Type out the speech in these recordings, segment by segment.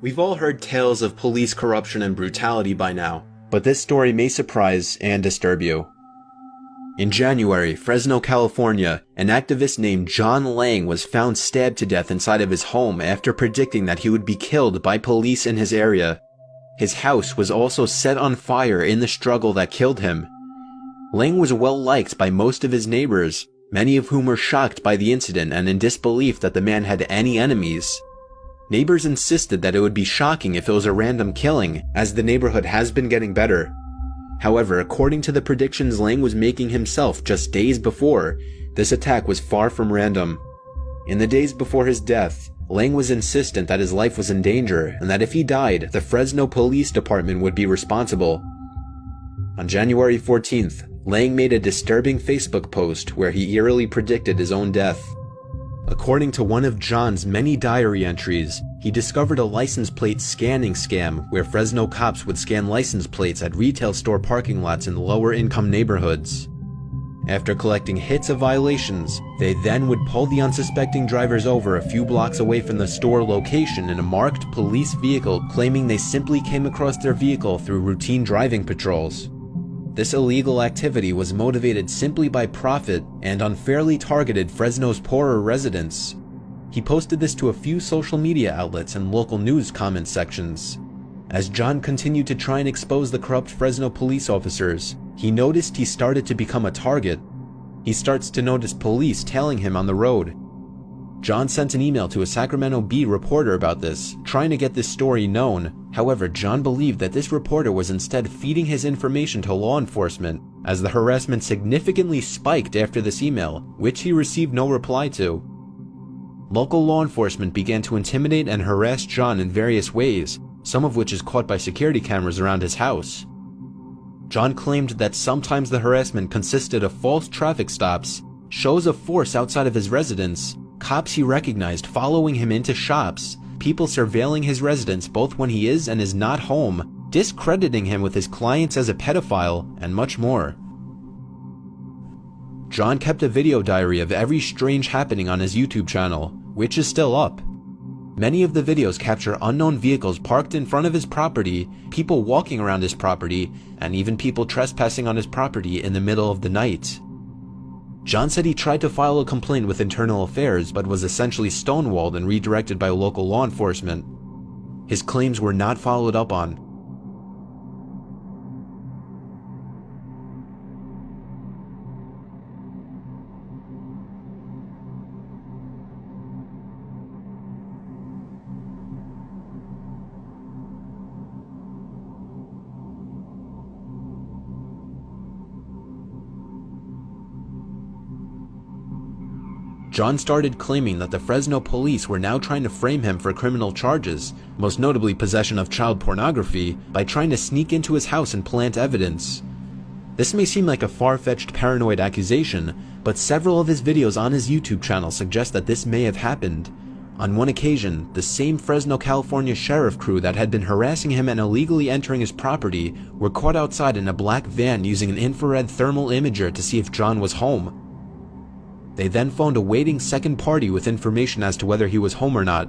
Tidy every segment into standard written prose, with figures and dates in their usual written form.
We've all heard tales of police corruption and brutality by now, but this story may surprise and disturb you. In January, Fresno, California, an activist named John Lang was found stabbed to death inside of his home after predicting that he would be killed by police in his area. His house was also set on fire in the struggle that killed him. Lang was well liked by most of his neighbors, many of whom were shocked by the incident and in disbelief that the man had any enemies. Neighbors insisted that it would be shocking if it was a random killing, as the neighborhood has been getting better. However, according to the predictions Lang was making himself just days before, this attack was far from random. In the days before his death, Lang was insistent that his life was in danger and that if he died, the Fresno Police Department would be responsible. On January 14th, Lang made a disturbing Facebook post where he eerily predicted his own death. According to one of John's many diary entries, he discovered a license plate scanning scam where Fresno cops would scan license plates at retail store parking lots in lower income neighborhoods. After collecting hits of violations, they then would pull the unsuspecting drivers over a few blocks away from the store location in a marked police vehicle, claiming they simply came across their vehicle through routine driving patrols. This illegal activity was motivated simply by profit and unfairly targeted Fresno's poorer residents. He posted this to a few social media outlets and local news comment sections. As John continued to try and expose the corrupt Fresno police officers, he noticed he started to become a target. He starts to notice police tailing him on the road. John sent an email to a Sacramento Bee reporter about this, trying to get this story known. However, John believed that this reporter was instead feeding his information to law enforcement, as the harassment significantly spiked after this email, which he received no reply to. Local law enforcement began to intimidate and harass John in various ways, some of which is caught by security cameras around his house. John claimed that sometimes the harassment consisted of false traffic stops, shows of force outside of his residence, cops he recognized following him into shops, people surveilling his residence both when he is and is not home, discrediting him with his clients as a pedophile, and much more. John kept a video diary of every strange happening on his YouTube channel, which is still up. Many of the videos capture unknown vehicles parked in front of his property, people walking around his property, and even people trespassing on his property in the middle of the night. John said he tried to file a complaint with Internal Affairs but was essentially stonewalled and redirected by local law enforcement. His claims were not followed up on. John started claiming that the Fresno police were now trying to frame him for criminal charges, most notably possession of child pornography, by trying to sneak into his house and plant evidence. This may seem like a far-fetched paranoid accusation, but several of his videos on his YouTube channel suggest that this may have happened. On one occasion, the same Fresno, California sheriff crew that had been harassing him and illegally entering his property were caught outside in a black van using an infrared thermal imager to see if John was home. They then phoned a waiting second party with information as to whether he was home or not.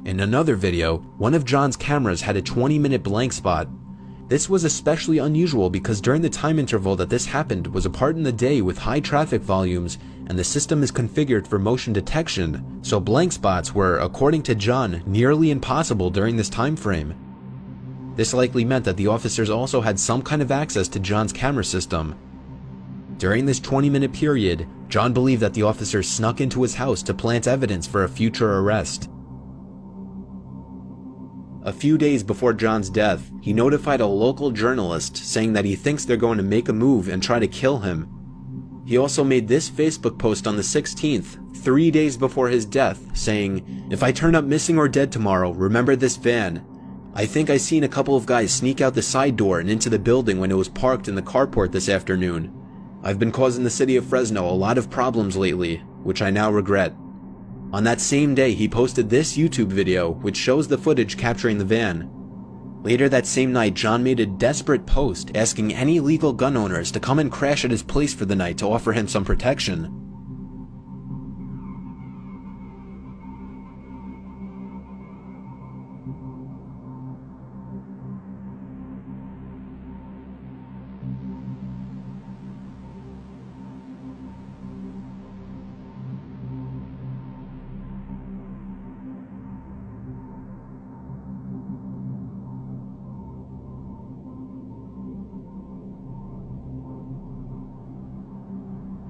In another video, one of John's cameras had a 20-minute blank spot. This was especially unusual because during the time interval that this happened was a part in the day with high traffic volumes, and the system is configured for motion detection, so blank spots were, according to John, nearly impossible during this time frame. This likely meant that the officers also had some kind of access to John's camera system. During this 20-minute period, John believed that the officers snuck into his house to plant evidence for a future arrest. A few days before John's death, he notified a local journalist saying that he thinks they're going to make a move and try to kill him. He also made this Facebook post on the 16th, 3 days before his death, saying, "If I turn up missing or dead tomorrow, remember this van. I think I seen a couple of guys sneak out the side door and into the building when it was parked in the carport this afternoon. I've been causing the city of Fresno a lot of problems lately, which I now regret. On that same day, he posted this YouTube video, which shows the footage capturing the van. Later that same night, John made a desperate post asking any legal gun owners to come and crash at his place for the night to offer him some protection.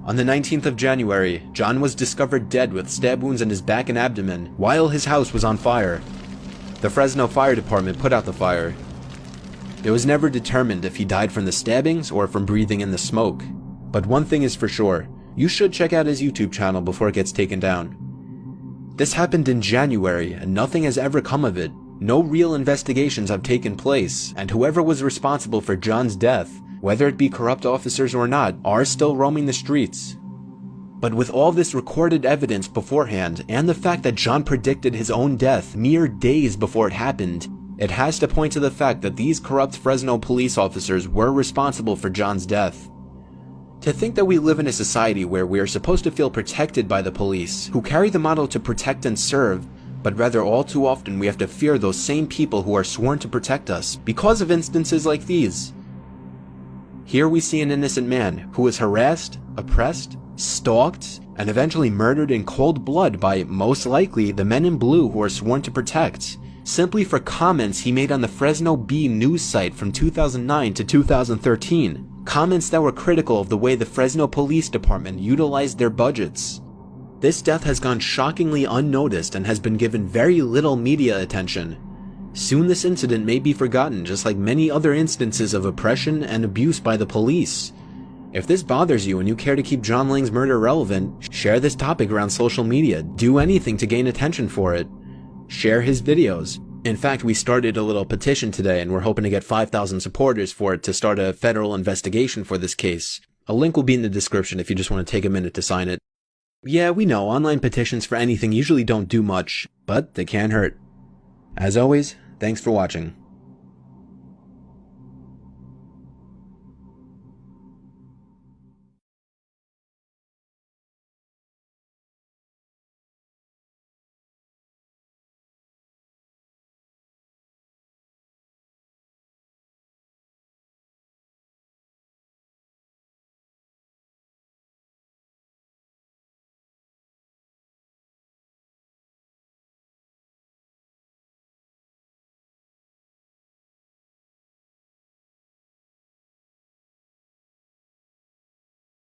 On the 19th of January, John was discovered dead with stab wounds in his back and abdomen while his house was on fire. The Fresno Fire Department put out the fire. It was never determined if he died from the stabbings or from breathing in the smoke. But one thing is for sure, you should check out his YouTube channel before it gets taken down. This happened in January and nothing has ever come of it. No real investigations have taken place, and whoever was responsible for John's death, whether it be corrupt officers or not, are still roaming the streets. But with all this recorded evidence beforehand, and the fact that John predicted his own death mere days before it happened, it has to point to the fact that these corrupt Fresno police officers were responsible for John's death. To think that we live in a society where we are supposed to feel protected by the police, who carry the motto to protect and serve, but rather all too often we have to fear those same people who are sworn to protect us because of instances like these. Here we see an innocent man who was harassed, oppressed, stalked, and eventually murdered in cold blood by, most likely, the men in blue who are sworn to protect, simply for comments he made on the Fresno Bee news site from 2009 to 2013, comments that were critical of the way the Fresno Police Department utilized their budgets. This death has gone shockingly unnoticed and has been given very little media attention. Soon this incident may be forgotten, just like many other instances of oppression and abuse by the police. If this bothers you and you care to keep John Lang's murder relevant, share this topic around social media. Do anything to gain attention for it. Share his videos. In fact, we started a little petition today and we're hoping to get 5,000 supporters for it to start a federal investigation for this case. A link will be in the description if you just want to take a minute to sign it. Yeah, we know online petitions for anything usually don't do much, but they can hurt. As always, thanks for watching.